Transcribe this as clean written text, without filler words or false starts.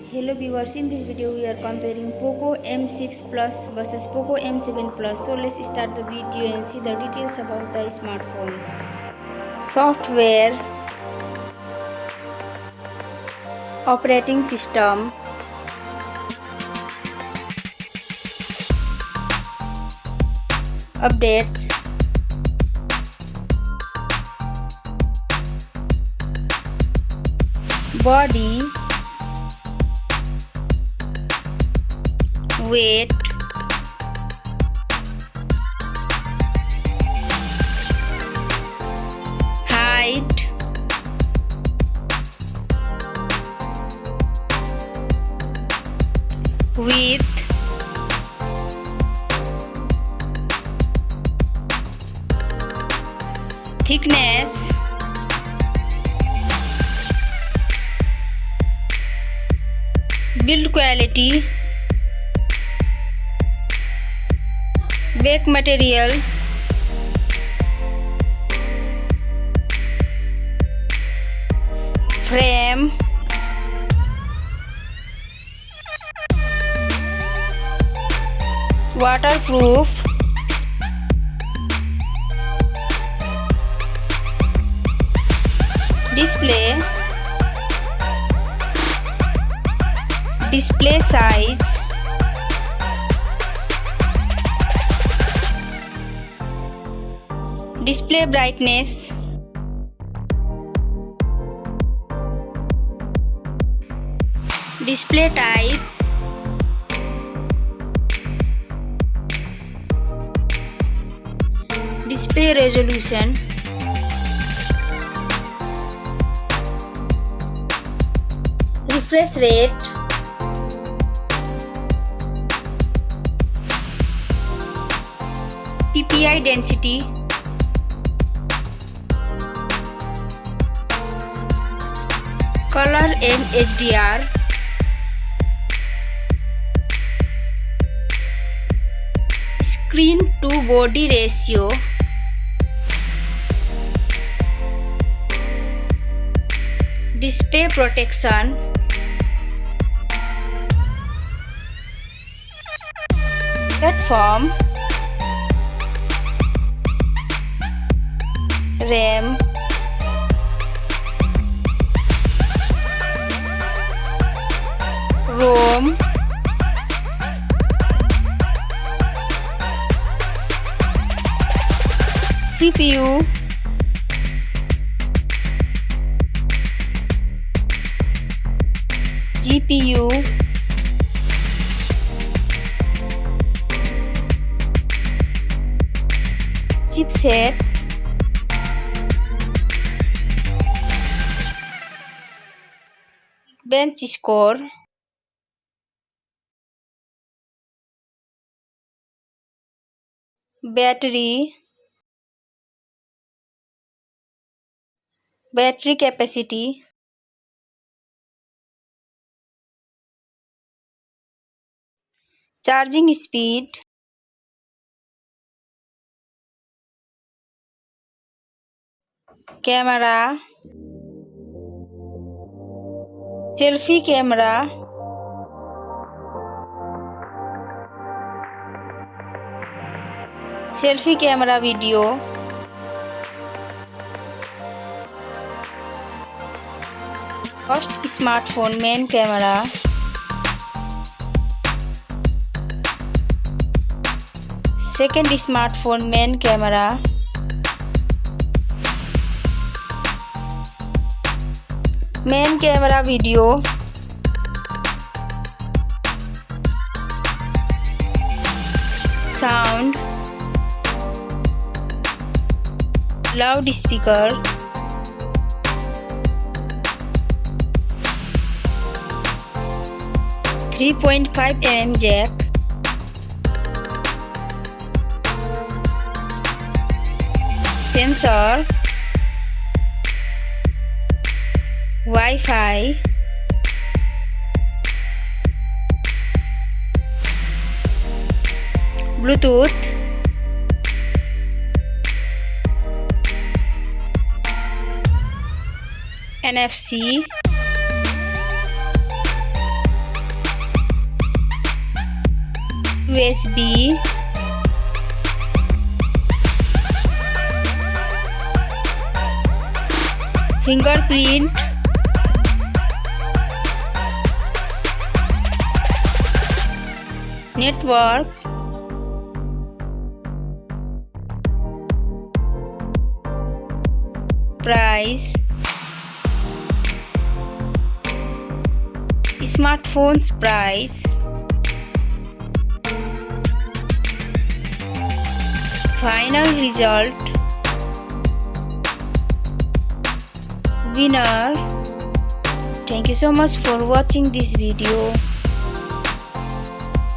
Hello viewers, in this video we are comparing Poco M6 Plus versus Poco M7 Plus. So let's start the video and see the details about the smartphones. Software, operating system, updates, body, weight, height, width, thickness, build quality, back material, frame, waterproof, display size, display brightness, display type, display resolution, refresh rate, PPI density, color and HDR, screen to body ratio, display protection, platform, RAM, ROM, CPU, GPU, chipset, Geekbench Score, battery capacity, charging speed, camera, selfie camera, selfie camera video, first smartphone main camera, second smartphone main camera, main camera video, sound, loudspeaker, .5 mm jack, sensor, Wi-Fi, Bluetooth, NFC, USB, fingerprint, network, price, smartphone's price, final result, winner. Thank you so much for watching this video.